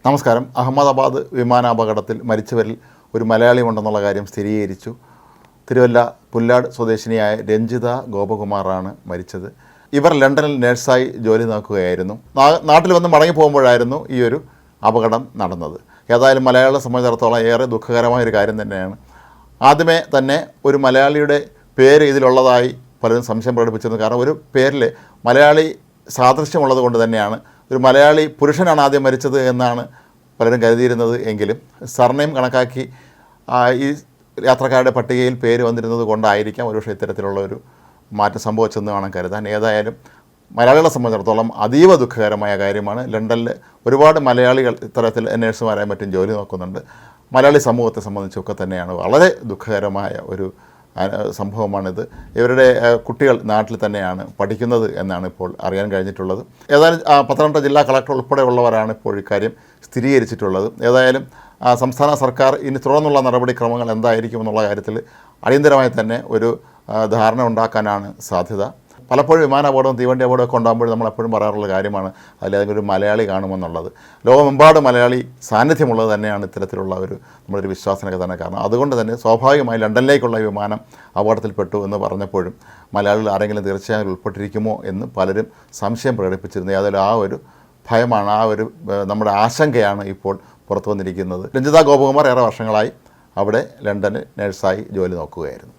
നമസ്കാരം. അഹമ്മദാബാദ് വിമാനാപകടത്തിൽ മരിച്ചവരിൽ ഒരു മലയാളി ഉണ്ടെന്നുള്ള കാര്യം സ്ഥിരീകരിച്ചു. തിരുവല്ല പുല്ലാട് സ്വദേശിനിയായ രഞ്ജിത ഗോപകുമാറാണ് മരിച്ചത്. ഇവർ ലണ്ടനിൽ നഴ്സായി ജോലി നോക്കുകയായിരുന്നു. നാട്ടിൽ വന്ന് മടങ്ങി പോകുമ്പോഴായിരുന്നു ഈ ഒരു അപകടം നടന്നത്. ഏതായാലും മലയാളികളെ സംബന്ധിച്ചിടത്തോളം ഏറെ ദുഃഖകരമായൊരു കാര്യം തന്നെയാണ്. ആദ്യമേ തന്നെ ഒരു മലയാളിയുടെ പേര് ഇതിലുള്ളതായി പലരും സംശയം പ്രകടിപ്പിച്ചിരുന്നു. കാരണം ഒരു പേരിൽ മലയാളി സാദൃശ്യമുള്ളത് കൊണ്ട് തന്നെയാണ് ഒരു മലയാളി പുരുഷനാണ് ആദ്യം മരിച്ചത് എന്നാണ് പലരും കരുതിയിരുന്നത്. എങ്കിലും സർനെയിം കണക്കാക്കി ഈ യാത്രക്കാരുടെ പട്ടികയിൽ പേര് വന്നിരുന്നത് കൊണ്ടായിരിക്കാം ഒരുപക്ഷെ ഇത്തരത്തിലുള്ള ഒരു മാറ്റം സംഭവിച്ചെന്ന് വേണം കരുതാൻ. ഏതായാലും മലയാളികളെ സംബന്ധിച്ചിടത്തോളം അതീവ ദുഃഖകരമായ കാര്യമാണ്. ലണ്ടനിൽ ഒരുപാട് മലയാളികൾ ഇത്തരത്തിൽ നേഴ്സുമാരായും മറ്റും ജോലി നോക്കുന്നുണ്ട്. മലയാളി സമൂഹത്തെ സംബന്ധിച്ചൊക്കെ തന്നെയാണ് വളരെ ദുഃഖകരമായ ഒരു സംഭവമാണിത്. ഇവരുടെ കുട്ടികൾ നാട്ടിൽ തന്നെയാണ് പഠിക്കുന്നത് എന്നാണ് ഇപ്പോൾ അറിയാൻ കഴിഞ്ഞിട്ടുള്ളത്. ഏതായാലും പത്തനംതിട്ട ജില്ലാ കളക്ടർ ഉൾപ്പെടെയുള്ളവരാണ് ഇപ്പോൾ ഇക്കാര്യം സ്ഥിരീകരിച്ചിട്ടുള്ളത്. ഏതായാലും സംസ്ഥാന സർക്കാർ ഇനി തുടർന്നുള്ള നടപടിക്രമങ്ങൾ എന്തായിരിക്കുമെന്നുള്ള കാര്യത്തിൽ അടിയന്തരമായി തന്നെ ഒരു ധാരണ ഉണ്ടാക്കാനാണ് സാധ്യത. പലപ്പോഴും വിമാനാപകടവും തീവണ്ടി അപകടമൊക്കെ ഉണ്ടാകുമ്പോൾ നമ്മളെപ്പോഴും പറയാറുള്ള കാര്യമാണ് അതിലേതെങ്കിലും ഒരു മലയാളി കാണുമെന്നുള്ളത്. ലോകമെമ്പാടും മലയാളി സാന്നിധ്യമുള്ളത് തന്നെയാണ് ഇത്തരത്തിലുള്ള നമ്മളൊരു വിശ്വാസനൊക്കെ തന്നെ. കാരണം അതുകൊണ്ട് തന്നെ സ്വാഭാവികമായി ലണ്ടനിലേക്കുള്ള വിമാനം അപകടത്തിൽപ്പെട്ടു എന്ന് പറഞ്ഞപ്പോഴും മലയാളികൾ ആരെങ്കിലും തീർച്ചയായും ഉൾപ്പെട്ടിരിക്കുമോ എന്ന് പലരും സംശയം പ്രകടിപ്പിച്ചിരുന്നത്. ഏതായാലും ആ ഒരു ഭയമാണ്, നമ്മുടെ ആശങ്കയാണ് ഇപ്പോൾ പുറത്തു വന്നിരിക്കുന്നത്. രഞ്ജിത ഗോപകുമാർ ഏറെ വർഷങ്ങളായി അവിടെ ലണ്ടനിൽ നഴ്സായി ജോലി നോക്കുകയായിരുന്നു.